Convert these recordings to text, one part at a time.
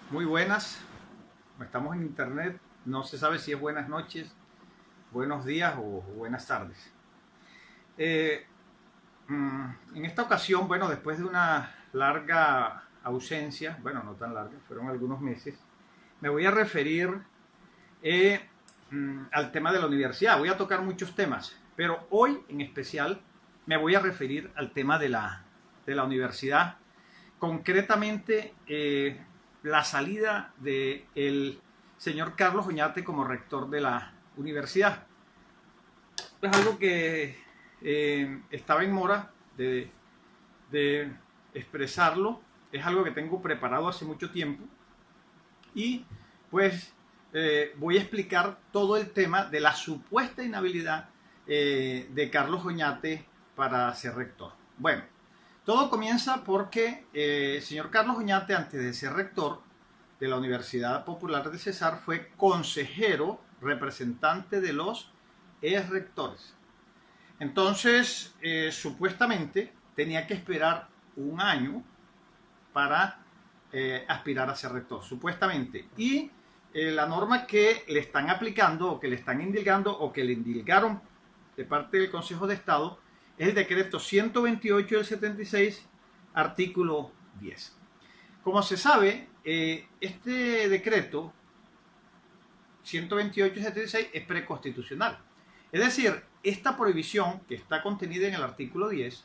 Muy buenas, estamos en internet, no se sabe si es buenas noches, buenos días o buenas tardes. Eh, en esta ocasión, bueno, después de una larga ausencia, bueno, no tan larga, fueron algunos meses, me voy a referir al tema de la universidad. Voy a tocar muchos temas, pero hoy en especial me voy a referir al tema de la universidad, concretamente la salida del señor Carlos Oñate como rector de la universidad. Es algo que estaba en mora de expresarlo, es algo que tengo preparado hace mucho tiempo y pues voy a explicar todo el tema de la supuesta inhabilidad de Carlos Oñate para ser rector. Bueno, todo comienza porque el señor Carlos Oñate, antes de ser rector de la Universidad Popular de Cesar, fue consejero representante de los rectores. Entonces, supuestamente tenía que esperar un año para aspirar a ser rector, supuestamente. Y la norma que le están aplicando o que le están indilgando o que le indilgaron de parte del Consejo de Estado es el decreto 128 del 76, artículo 10. Como se sabe, este decreto 128 del 76 es preconstitucional. Es decir, esta prohibición que está contenida en el artículo 10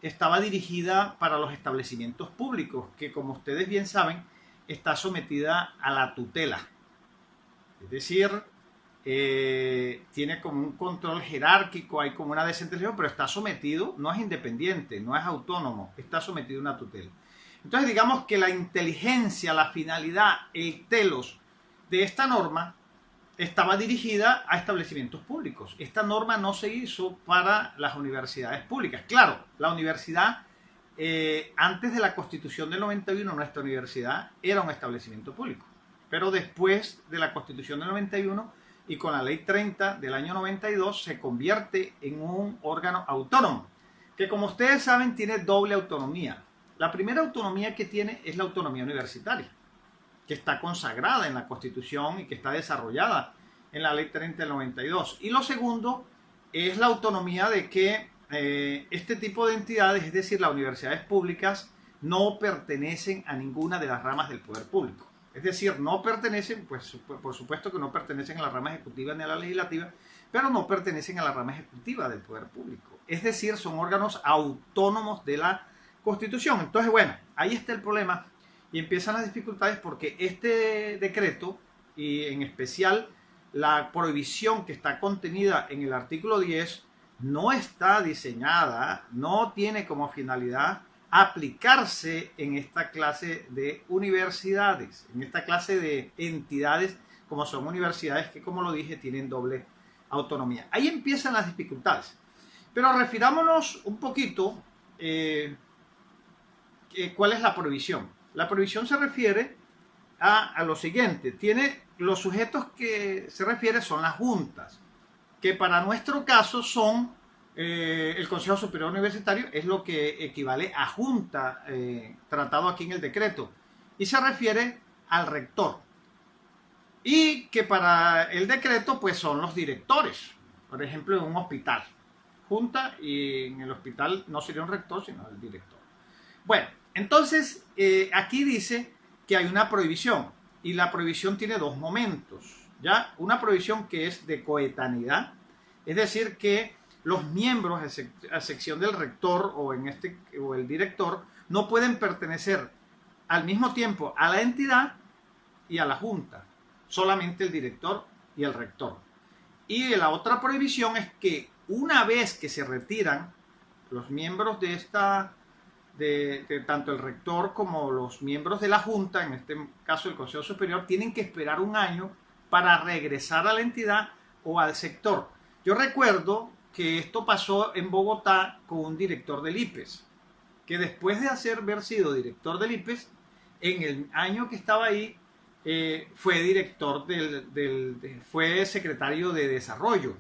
estaba dirigida para los establecimientos públicos, que como ustedes bien saben, está sometida a la tutela. Es decir, tiene como un control jerárquico, hay como una descentralización, pero está sometido, no es independiente, no es autónomo, está sometido a una tutela. Entonces digamos que la inteligencia, la finalidad, el telos de esta norma estaba dirigida a establecimientos públicos. Esta norma no se hizo para las universidades públicas. Claro, la universidad, antes de la Constitución del 91, nuestra universidad era un establecimiento público. Pero después de la Constitución del 91 y con la Ley 30 del año 92 se convierte en un órgano autónomo, que como ustedes saben tiene doble autonomía. La primera autonomía que tiene es la autonomía universitaria, que está consagrada en la Constitución y que está desarrollada en la Ley 30 del 92. Y lo segundo es la autonomía de que este tipo de entidades, es decir, las universidades públicas, no pertenecen a ninguna de las ramas del poder público. Es decir, no pertenecen, pues por supuesto que no pertenecen a la rama ejecutiva ni a la legislativa, pero no pertenecen a la rama ejecutiva del poder público. Es decir, son órganos autónomos de la Constitución. Entonces, bueno, ahí está el problema y empiezan las dificultades porque este decreto, y en especial la prohibición que está contenida en el artículo 10, no está diseñada, no tiene como finalidad aplicarse en esta clase de universidades, en esta clase de entidades como son universidades que, como lo dije, tienen doble autonomía. Ahí empiezan las dificultades. Pero refirámonos un poquito cuál es la prohibición. La prohibición se refiere a lo siguiente. Tiene los sujetos que se refiere son las juntas, que para nuestro caso son el Consejo Superior Universitario, es lo que equivale a junta tratado aquí en el decreto, y se refiere al rector. Y que para el decreto pues son los directores, por ejemplo en un hospital, junta, y en el hospital no sería un rector sino el director. Bueno, entonces aquí dice que hay una prohibición y la prohibición tiene dos momentos, ¿ya? Una prohibición que es de coetaneidad, es decir que los miembros a sección del rector o el director no pueden pertenecer al mismo tiempo a la entidad y a la junta, solamente el director y el rector. Y la otra prohibición es que una vez que se retiran los miembros de tanto el rector como los miembros de la junta, en este caso el Consejo Superior, tienen que esperar un año para regresar a la entidad o al sector. Yo recuerdo que esto pasó en Bogotá con un director del IPES, que después de haber sido director del IPES, en el año que estaba ahí, fue director fue secretario de Desarrollo.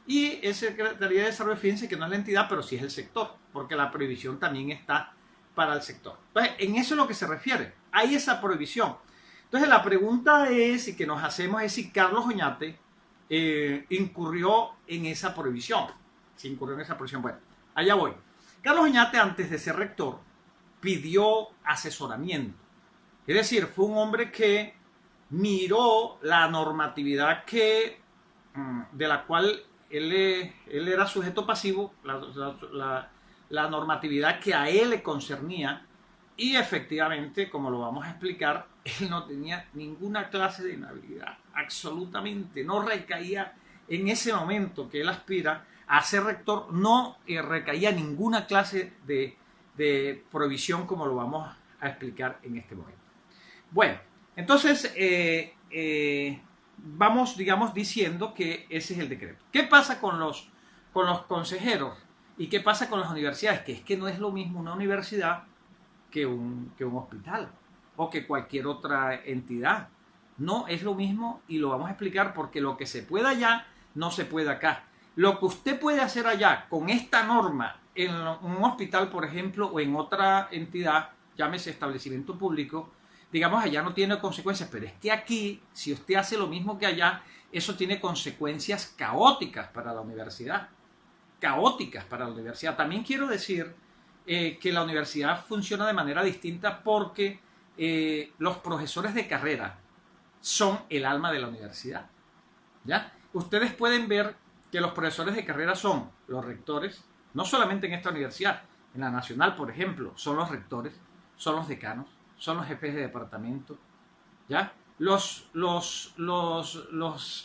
Y el secretario de Desarrollo, fíjense que no es la entidad, pero sí es el sector, porque la prohibición también está para el sector. Entonces, en eso es lo que se refiere. Hay esa prohibición. Entonces la pregunta es, y que nos hacemos es si Carlos Oñate incurrió en esa prohibición. Si incurrió en esa prohibición. Bueno, allá voy. Carlos Oñate, antes de ser rector, pidió asesoramiento. Es decir, fue un hombre que miró la normatividad de la cual él era sujeto pasivo, la normatividad que a él le concernía, y efectivamente, como lo vamos a explicar, él no tenía ninguna clase de inhabilidad, absolutamente, no recaía en ese momento que él aspira a ser rector, no recaía ninguna clase de prohibición, como lo vamos a explicar en este momento. Bueno, entonces vamos, digamos, diciendo que ese es el decreto. ¿Qué pasa con los consejeros? ¿Y qué pasa con las universidades? Que es que no es lo mismo una universidad que un hospital o que cualquier otra entidad. No es lo mismo, y lo vamos a explicar, porque lo que se puede allá no se puede acá. Lo que usted puede hacer allá con esta norma en un hospital, por ejemplo, o en otra entidad, llámese establecimiento público, digamos, allá no tiene consecuencias, pero es que aquí, si usted hace lo mismo que allá, eso tiene consecuencias caóticas para la universidad. Caóticas para la universidad. También quiero decir que la universidad funciona de manera distinta porque los profesores de carrera son el alma de la universidad. ¿Ya? Ustedes pueden ver que los profesores de carrera son los rectores, no solamente en esta universidad, en la nacional, por ejemplo, son los rectores, son los decanos, son los jefes de departamento, ¿ya? Los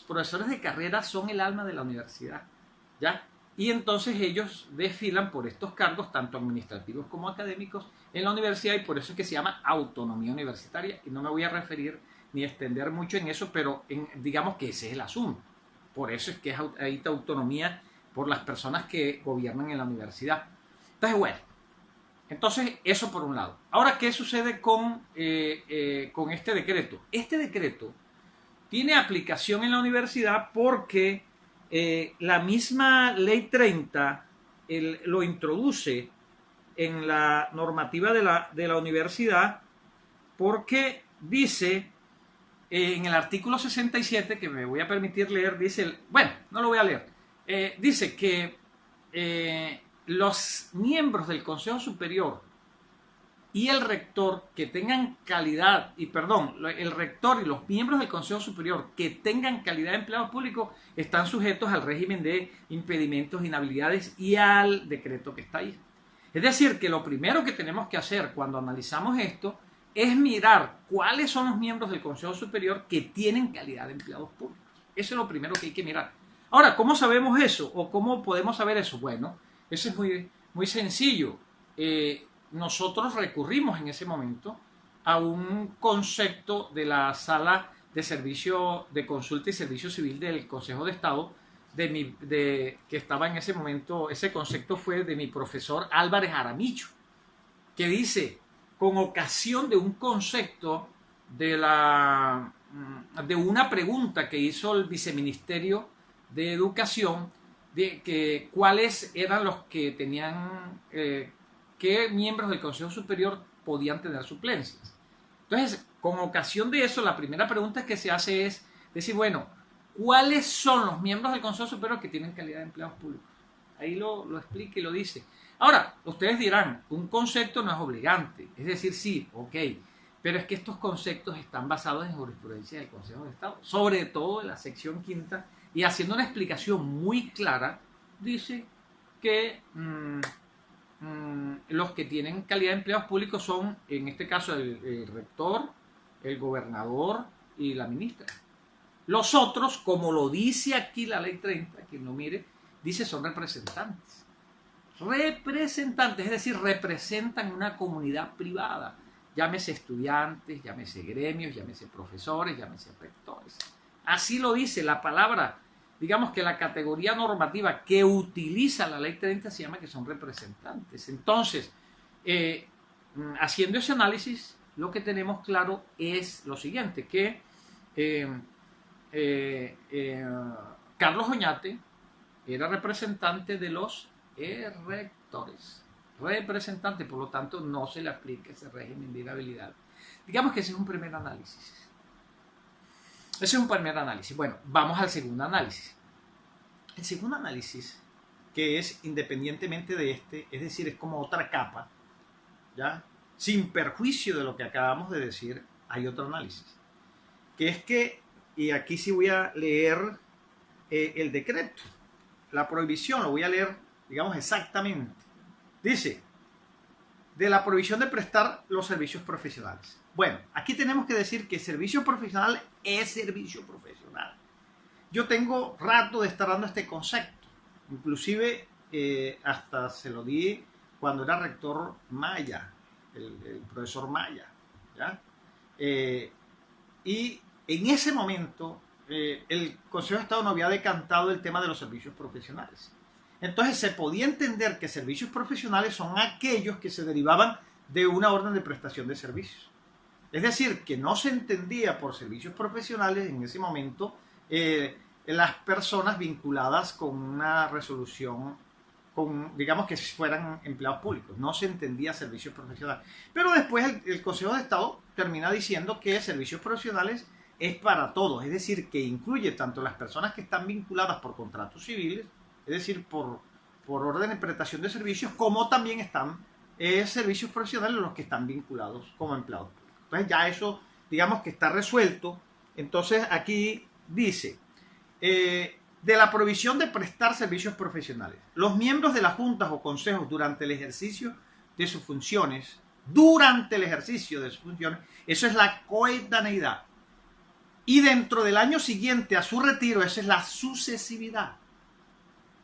profesores de carrera son el alma de la universidad, ¿ya? Y entonces ellos desfilan por estos cargos, tanto administrativos como académicos, en la universidad, y por eso es que se llama autonomía universitaria, y no me voy a referir ni extender mucho en eso, pero digamos que ese es el asunto. Por eso es que hay autonomía por las personas que gobiernan en la universidad. Entonces, bueno, eso por un lado. Ahora, ¿qué sucede con este decreto? Este decreto tiene aplicación en la universidad porque la misma Ley 30 lo introduce en la normativa de la universidad, porque dice en el artículo 67, que me voy a permitir leer, dice, bueno, no lo voy a leer, dice que los miembros del Consejo Superior y el rector que tengan calidad, el rector y los miembros del Consejo Superior que tengan calidad de empleados públicos están sujetos al régimen de impedimentos, inhabilidades y al decreto que está ahí. Es decir, que lo primero que tenemos que hacer cuando analizamos esto es mirar cuáles son los miembros del Consejo Superior que tienen calidad de empleados públicos. Eso es lo primero que hay que mirar. Ahora, ¿cómo sabemos eso? ¿O cómo podemos saber eso? Bueno, eso es muy, muy sencillo. Nosotros recurrimos en ese momento a un concepto de la Sala de Servicio de Consulta y Servicio Civil del Consejo de Estado, que estaba en ese momento. Ese concepto fue de mi profesor Álvarez Aramicho, que dice, con ocasión de un concepto de una pregunta que hizo el Viceministerio de Educación, de que cuáles eran los que tenían, qué miembros del Consejo Superior podían tener suplencias. Entonces, con ocasión de eso, la primera pregunta que se hace es decir, bueno, ¿cuáles son los miembros del Consejo Superior que tienen calidad de empleados públicos? Ahí lo explica y lo dice. Ahora, ustedes dirán, un concepto no es obligante, es decir, sí, ok, pero es que estos conceptos están basados en jurisprudencia del Consejo de Estado, sobre todo en la sección quinta, y haciendo una explicación muy clara, dice que los que tienen calidad de empleados públicos son, en este caso, el rector, el gobernador y la ministra. Los otros, como lo dice aquí la Ley 30, quien lo mire, dice son representantes. Representantes, es decir, representan una comunidad privada. Llámese estudiantes, llámese gremios, llámese profesores, llámese rectores. Así lo dice la palabra. Digamos que la categoría normativa que utiliza la Ley 30 se llama que son representantes. Entonces, haciendo ese análisis, lo que tenemos claro es lo siguiente, que Carlos Oñate era representante de los rectores. Representante, por lo tanto, no se le aplica ese régimen de inhabilidad. Digamos que ese es un primer análisis. Ese es un primer análisis. Bueno, vamos al segundo análisis. El segundo análisis, que es independientemente de este, es decir, es como otra capa, ¿ya? Sin perjuicio de lo que acabamos de decir, hay otro análisis. Que es que, y aquí sí voy a leer el decreto, la prohibición, lo voy a leer, digamos, exactamente. Dice, de la prohibición de prestar los servicios profesionales. Bueno, aquí tenemos que decir que servicio profesional es servicio profesional. Yo tengo rato de estar dando este concepto. Inclusive hasta se lo di cuando era rector Maya, el profesor Maya, ¿ya? Y en ese momento el Consejo de Estado no había decantado el tema de los servicios profesionales. Entonces se podía entender que servicios profesionales son aquellos que se derivaban de una orden de prestación de servicios. Es decir, que no se entendía por servicios profesionales en ese momento las personas vinculadas con una resolución, digamos que fueran empleados públicos. No se entendía servicios profesionales. Pero después el Consejo de Estado termina diciendo que servicios profesionales es para todos. Es decir, que incluye tanto las personas que están vinculadas por contratos civiles, es decir, por orden de prestación de servicios, como también están servicios profesionales los que están vinculados como empleados públicos. Entonces ya eso, digamos que está resuelto. Entonces aquí dice, de la prohibición de prestar servicios profesionales. Los miembros de las juntas o consejos durante el ejercicio de sus funciones, eso es la coedaneidad. Y dentro del año siguiente a su retiro, esa es la sucesividad.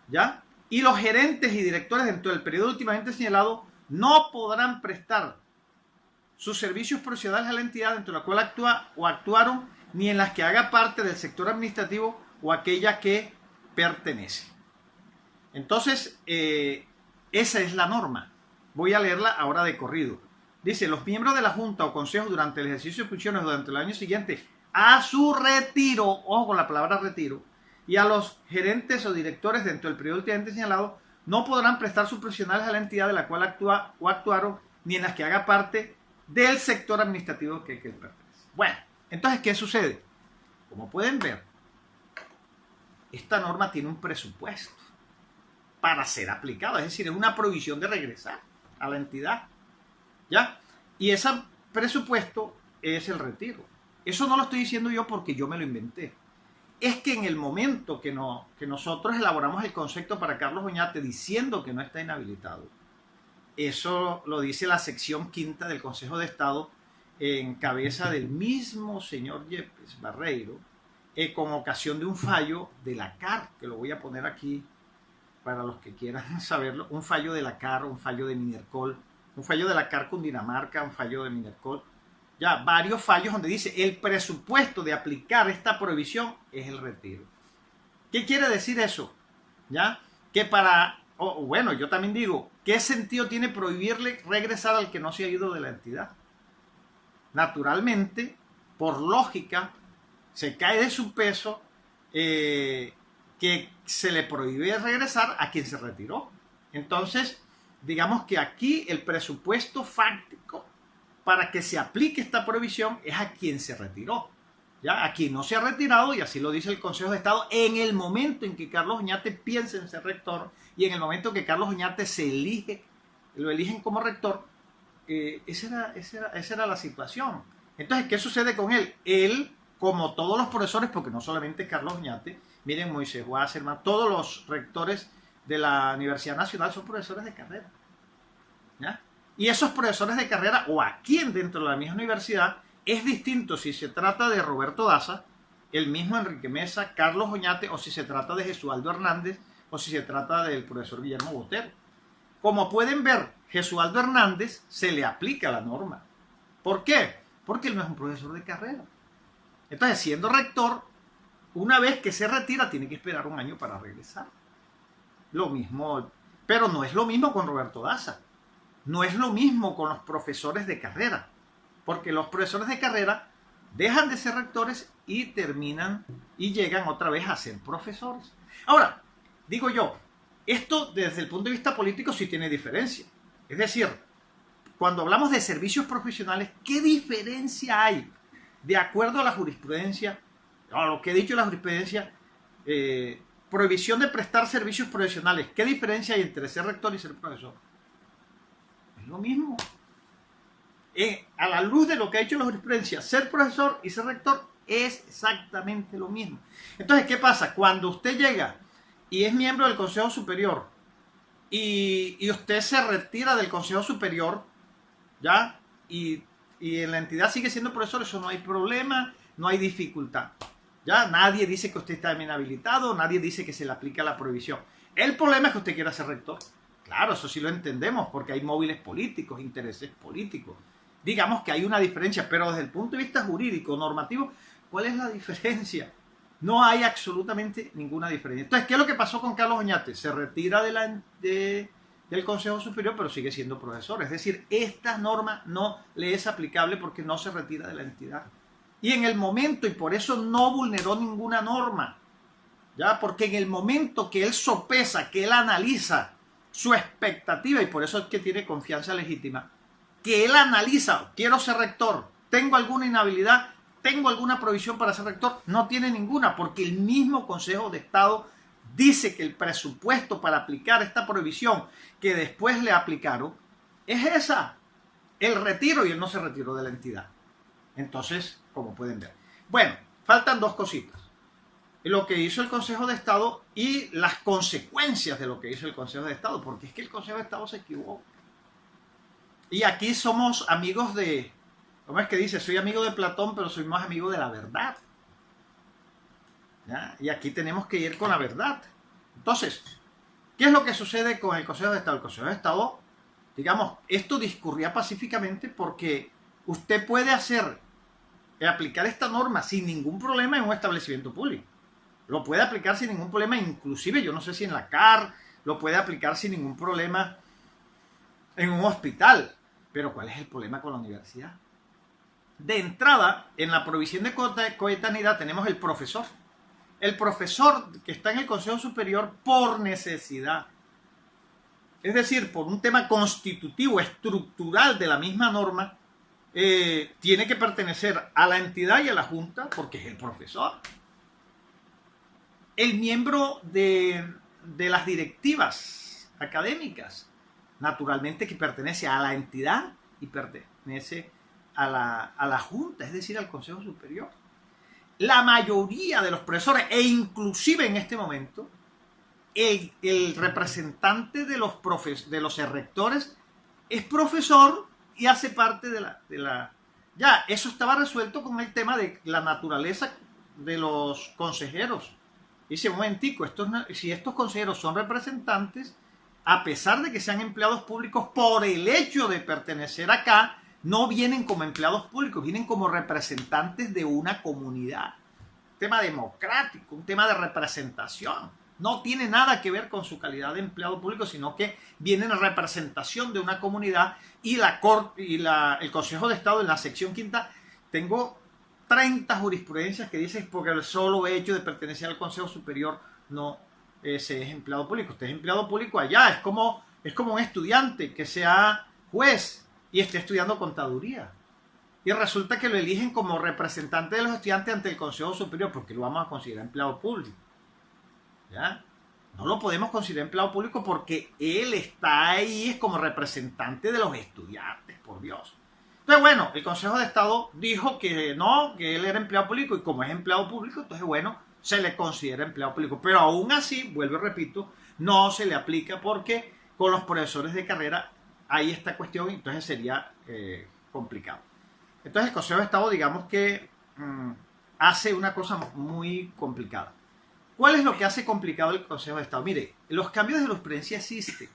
¿Ya? Y los gerentes y directores dentro del periodo últimamente señalado no podrán prestar sus servicios profesionales a la entidad dentro de la cual actúa o actuaron, ni en las que haga parte del sector administrativo o aquella que pertenece. Entonces, esa es la norma. Voy a leerla ahora de corrido. Dice, los miembros de la Junta o Consejo durante el ejercicio de funciones durante el año siguiente a su retiro, ojo con la palabra retiro, y a los gerentes o directores dentro del periodo últimamente señalado no podrán prestar sus profesionales a la entidad de la cual actúa o actuaron, ni en las que haga parte del sector administrativo que pertenece. Bueno, entonces, ¿qué sucede? Como pueden ver, esta norma tiene un presupuesto para ser aplicado, es decir, es una prohibición de regresar a la entidad, ¿ya? Y ese presupuesto es el retiro. Eso no lo estoy diciendo yo porque yo me lo inventé. Es que en el momento que nosotros elaboramos el concepto para Carlos Oñate diciendo que no está inhabilitado, eso lo dice la sección quinta del Consejo de Estado en cabeza del mismo señor Yepes Barreiro, con ocasión de un fallo de la CAR, que lo voy a poner aquí para los que quieran saberlo, un fallo de la CAR, un fallo de Minercol, un fallo de la CAR Cundinamarca, un fallo de Minercol, ya varios fallos donde dice el presupuesto de aplicar esta prohibición es el retiro. ¿Qué quiere decir eso? ¿Ya? Que bueno, yo también digo, ¿qué sentido tiene prohibirle regresar al que no se ha ido de la entidad? Naturalmente, por lógica, se cae de su peso que se le prohíbe regresar a quien se retiró. Entonces, digamos que aquí el presupuesto fáctico para que se aplique esta prohibición es a quien se retiró, ¿ya? A quien no se ha retirado, y así lo dice el Consejo de Estado, en el momento en que Carlos Oñate piense en ser rector y en el momento en que Carlos Oñate lo eligen como rector, esa era la situación. Entonces, ¿qué sucede con él? Él, como todos los profesores, porque no solamente Carlos Oñate, miren, Moisés Wasserman, todos los rectores de la Universidad Nacional son profesores de carrera, ¿ya? Y esos profesores de carrera, o aquí dentro de la misma universidad, es distinto si se trata de Roberto Daza, el mismo Enrique Mesa, Carlos Oñate, o si se trata de Jesualdo Hernández, o si se trata del profesor Guillermo Botero. Como pueden ver, Jesualdo Hernández se le aplica la norma. ¿Por qué? Porque él no es un profesor de carrera. Entonces, siendo rector, una vez que se retira, tiene que esperar un año para regresar. Lo mismo, pero no es lo mismo con Roberto Daza. No es lo mismo con los profesores de carrera, porque los profesores de carrera dejan de ser rectores y terminan y llegan otra vez a ser profesores. Ahora, digo yo, esto desde el punto de vista político sí tiene diferencia. Es decir, cuando hablamos de servicios profesionales, ¿qué diferencia hay de acuerdo a la jurisprudencia lo que he dicho en la jurisprudencia, prohibición de prestar servicios profesionales. ¿Qué diferencia hay entre ser rector y ser profesor? Es lo mismo. A la luz de lo que ha dicho la jurisprudencia, ser profesor y ser rector es exactamente lo mismo. Entonces, ¿qué pasa? Cuando usted llega y es miembro del Consejo Superior y usted se retira del Consejo Superior, ¿ya? Y en la entidad sigue siendo profesor, eso no hay problema, no hay dificultad. ¿Ya? Nadie dice que usted está inhabilitado, nadie dice que se le aplica la prohibición. El problema es que usted quiera ser rector. Claro, eso sí lo entendemos, porque hay móviles políticos, intereses políticos. Digamos que hay una diferencia, pero desde el punto de vista jurídico, normativo, ¿cuál es la diferencia? No hay absolutamente ninguna diferencia. Entonces, ¿qué es lo que pasó con Carlos Oñate? Se retira del Consejo Superior, pero sigue siendo profesor. Es decir, esta norma no le es aplicable porque no se retira de la entidad. Y en el momento, y por eso no vulneró ninguna norma, ¿ya? Porque en el momento que él sopesa, que él analiza su expectativa, y por eso es que tiene confianza legítima, que él analiza, quiero ser rector, tengo alguna inhabilidad, tengo alguna provisión para ser rector, no tiene ninguna, porque el mismo Consejo de Estado dice que el presupuesto para aplicar esta prohibición que después le aplicaron es esa, el retiro, y él no se retiró de la entidad. Entonces, como pueden ver. Bueno, faltan dos cositas. Lo que hizo el Consejo de Estado y las consecuencias de lo que hizo el Consejo de Estado, porque es que el Consejo de Estado se equivocó. Y aquí somos amigos de, ¿cómo es que dice? Soy amigo de Platón, pero soy más amigo de la verdad. ¿Ya? Y aquí tenemos que ir con la verdad. Entonces, ¿qué es lo que sucede con el Consejo de Estado? El Consejo de Estado, digamos, esto discurría pacíficamente porque usted puede aplicar esta norma sin ningún problema en un establecimiento público. Lo puede aplicar sin ningún problema, inclusive yo no sé si en la CAR, lo puede aplicar sin ningún problema en un hospital. Pero ¿cuál es el problema con la universidad? De entrada, en la provisión de coetanidad tenemos el profesor. El profesor que está en el Consejo Superior por necesidad. Es decir, por un tema constitutivo, estructural de la misma norma, tiene que pertenecer a la entidad y a la junta porque es el profesor. El miembro de las directivas académicas, naturalmente que pertenece a la entidad y pertenece a la junta, es decir, al Consejo Superior. La mayoría de los profesores, e inclusive en este momento, el representante de los rectores es profesor y hace parte de la... Ya, eso estaba resuelto con el tema de la naturaleza de los consejeros. Dice, un momentico, si estos consejeros son representantes, a pesar de que sean empleados públicos, por el hecho de pertenecer acá, no vienen como empleados públicos, vienen como representantes de una comunidad. Un tema democrático, un tema de representación. No tiene nada que ver con su calidad de empleado público, sino que vienen en representación de una comunidad y el Consejo de Estado en la sección quinta, tengo 30 jurisprudencias que dicen porque el solo hecho de pertenecer al Consejo Superior no se es empleado público. Usted es empleado público allá, es como un estudiante que sea juez y esté estudiando contaduría. Y resulta que lo eligen como representante de los estudiantes ante el Consejo Superior porque lo vamos a considerar empleado público. ¿Ya? No lo podemos considerar empleado público porque él está ahí es como representante de los estudiantes, por Dios. Entonces, bueno, el Consejo de Estado dijo que no, que él era empleado público y como es empleado público, entonces, bueno, se le considera empleado público. Pero aún así, vuelvo y repito, no se le aplica porque con los profesores de carrera hay esta cuestión y entonces sería complicado. Entonces, el Consejo de Estado, digamos que hace una cosa muy complicada. ¿Cuál es lo que hace complicado el Consejo de Estado? Mire, los cambios de jurisprudencia existen.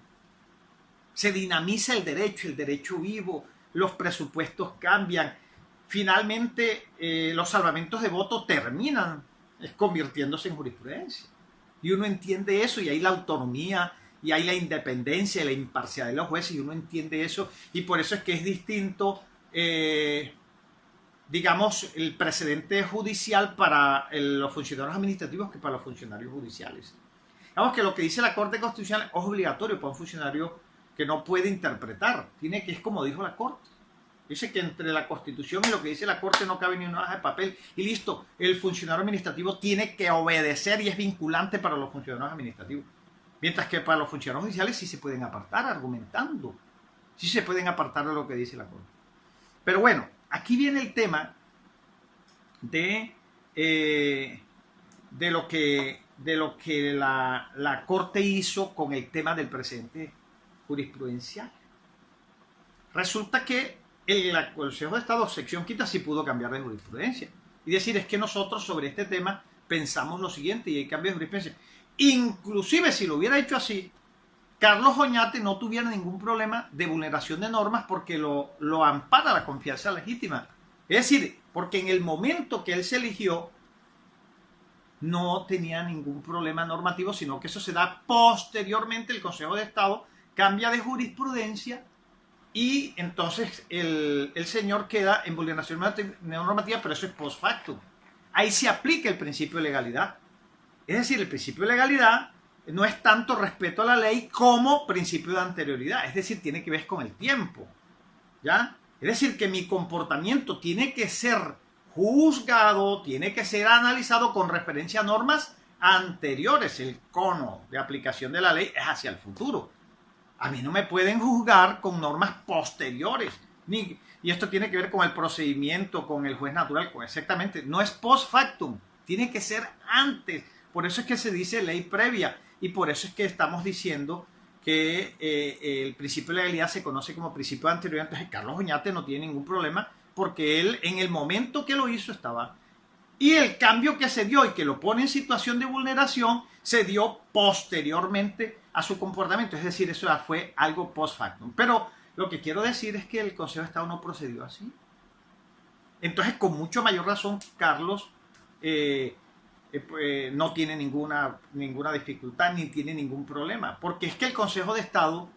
Se dinamiza el derecho vivo, los presupuestos cambian. Finalmente, los salvamentos de voto terminan convirtiéndose en jurisprudencia. Y uno entiende eso, y hay la autonomía, y hay la independencia y la imparcialidad de los jueces, y uno entiende eso. Y por eso es que es distinto, digamos, el precedente judicial para los funcionarios administrativos que para los funcionarios judiciales. Digamos que lo que dice la Corte Constitucional es obligatorio para un funcionario que no puede interpretar. Tiene que, es como dijo la Corte. Dice que entre la Constitución y lo que dice la Corte no cabe ni una hoja de papel y listo. El funcionario administrativo tiene que obedecer y es vinculante para los funcionarios administrativos. Mientras que para los funcionarios judiciales sí se pueden apartar argumentando. Sí se pueden apartar de lo que dice la Corte. Pero bueno, aquí viene el tema de lo que la Corte hizo con el tema del presente jurisprudencial. Resulta que el Consejo de Estado, sección quinta, sí pudo cambiar de jurisprudencia y decir, es que nosotros sobre este tema pensamos lo siguiente y hay cambio de jurisprudencia. Inclusive si lo hubiera hecho así, Carlos Oñate no tuviera ningún problema de vulneración de normas porque lo ampara la confianza legítima. Es decir, porque en el momento que él se eligió no tenía ningún problema normativo, sino que eso se da posteriormente. El Consejo de Estado cambia de jurisprudencia y entonces el señor queda en vulneración normativa, pero eso es post factum. Ahí se aplica el principio de legalidad. Es decir, el principio de legalidad no es tanto respeto a la ley como principio de anterioridad. Es decir, tiene que ver con el tiempo. ¿Ya? Es decir, que mi comportamiento tiene que ser juzgado, tiene que ser analizado con referencia a normas anteriores. El cono de aplicación de la ley es hacia el futuro. A mí no me pueden juzgar con normas posteriores. Y esto tiene que ver con el procedimiento, con el juez natural. Exactamente. No es post factum. Tiene que ser antes. Por eso es que se dice ley previa. Y por eso es que estamos diciendo que el principio de legalidad se conoce como principio de anterioridad. Entonces Carlos Oñate no tiene ningún problema porque él en el momento que lo hizo estaba. Y el cambio que se dio y que lo pone en situación de vulneración se dio posteriormente a su comportamiento. Es decir, eso fue algo post factum. Pero lo que quiero decir es que el Consejo de Estado no procedió así. Entonces, con mucho mayor razón, Carlos no tiene ninguna dificultad ni tiene ningún problema. Porque es que el Consejo de Estado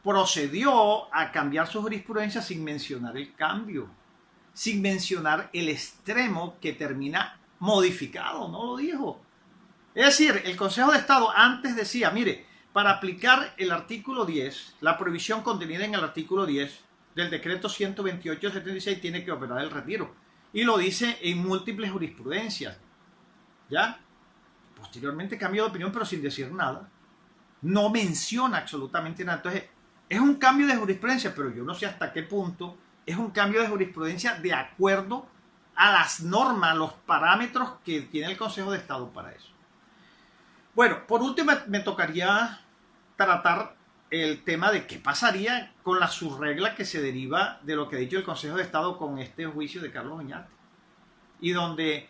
procedió a cambiar su jurisprudencia sin mencionar el cambio, sin mencionar el extremo que termina modificado, no lo dijo. Es decir, el Consejo de Estado antes decía, mire, para aplicar el artículo 10, la prohibición contenida en el artículo 10 del decreto 128/76 tiene que operar el retiro. Y lo dice en múltiples jurisprudencias. ¿Ya? Posteriormente cambió de opinión, pero sin decir nada. No menciona absolutamente nada. Entonces, es un cambio de jurisprudencia, pero yo no sé hasta qué punto es un cambio de jurisprudencia de acuerdo a las normas, los parámetros que tiene el Consejo de Estado para eso. Bueno, por último me tocaría tratar el tema de qué pasaría con la subregla que se deriva de lo que ha dicho el Consejo de Estado con este juicio de Carlos Oñate y donde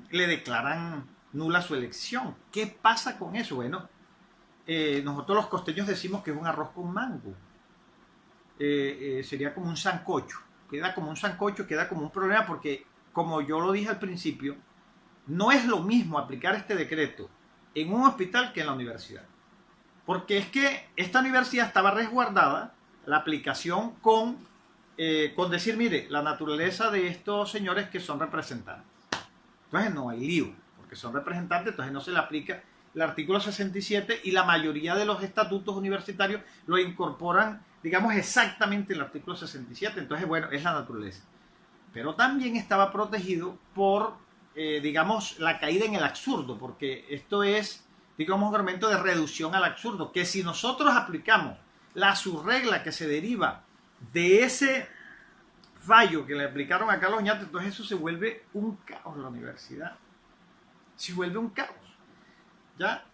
le declaran nula su elección. ¿Qué pasa con eso? Bueno, nosotros los costeños decimos que es un arroz con mango. Sería como un sancocho. Queda como un sancocho, queda como un problema porque, como yo lo dije al principio, no es lo mismo aplicar este decreto en un hospital que en la universidad. Porque es que esta universidad estaba resguardada, la aplicación con decir, mire, la naturaleza de estos señores que son representantes. Entonces no hay lío, porque son representantes, entonces no se le aplica el artículo 67 y la mayoría de los estatutos universitarios lo incorporan, digamos, exactamente el artículo 67. Entonces, bueno, es la naturaleza. Pero también estaba protegido por, digamos, la caída en el absurdo, porque esto es, digamos, un argumento de reducción al absurdo, que si nosotros aplicamos la subregla que se deriva de ese fallo que le aplicaron a Carlos Oñate, entonces eso se vuelve un caos en la universidad. Se vuelve un caos. ¿Ya?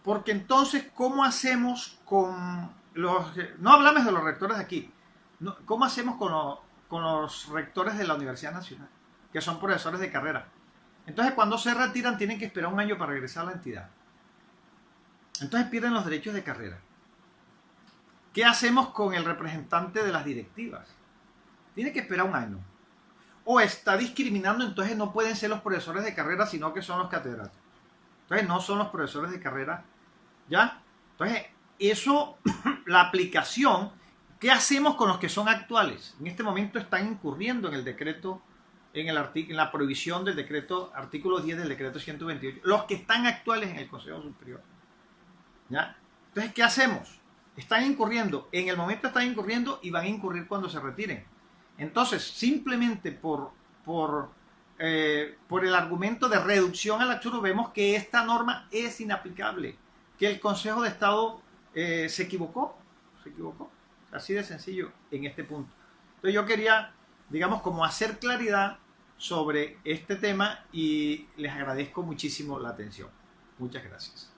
Porque entonces, ¿cómo hacemos con los... No hablamos de los rectores de aquí. No, ¿cómo hacemos con los rectores de la Universidad Nacional? Que son profesores de carrera. Entonces, cuando se retiran, tienen que esperar un año para regresar a la entidad. Entonces pierden los derechos de carrera. ¿Qué hacemos con el representante de las directivas? Tiene que esperar un año. O está discriminando, entonces no pueden ser los profesores de carrera, sino que son los catedráticos. Entonces no son los profesores de carrera. ¿Ya? Entonces, eso, la aplicación, ¿qué hacemos con los que son actuales? En este momento están incurriendo en el decreto, en la prohibición del decreto, artículo 10 del decreto 128. Los que están actuales en el Consejo Superior. ¿Ya? Entonces, ¿qué hacemos? Están incurriendo, en el momento están incurriendo y van a incurrir cuando se retiren. Entonces, simplemente por el argumento de reducción al absurdo, vemos que esta norma es inaplicable, que el Consejo de Estado se equivocó, así de sencillo en este punto. Entonces yo quería, digamos, como hacer claridad sobre este tema y les agradezco muchísimo la atención. Muchas gracias.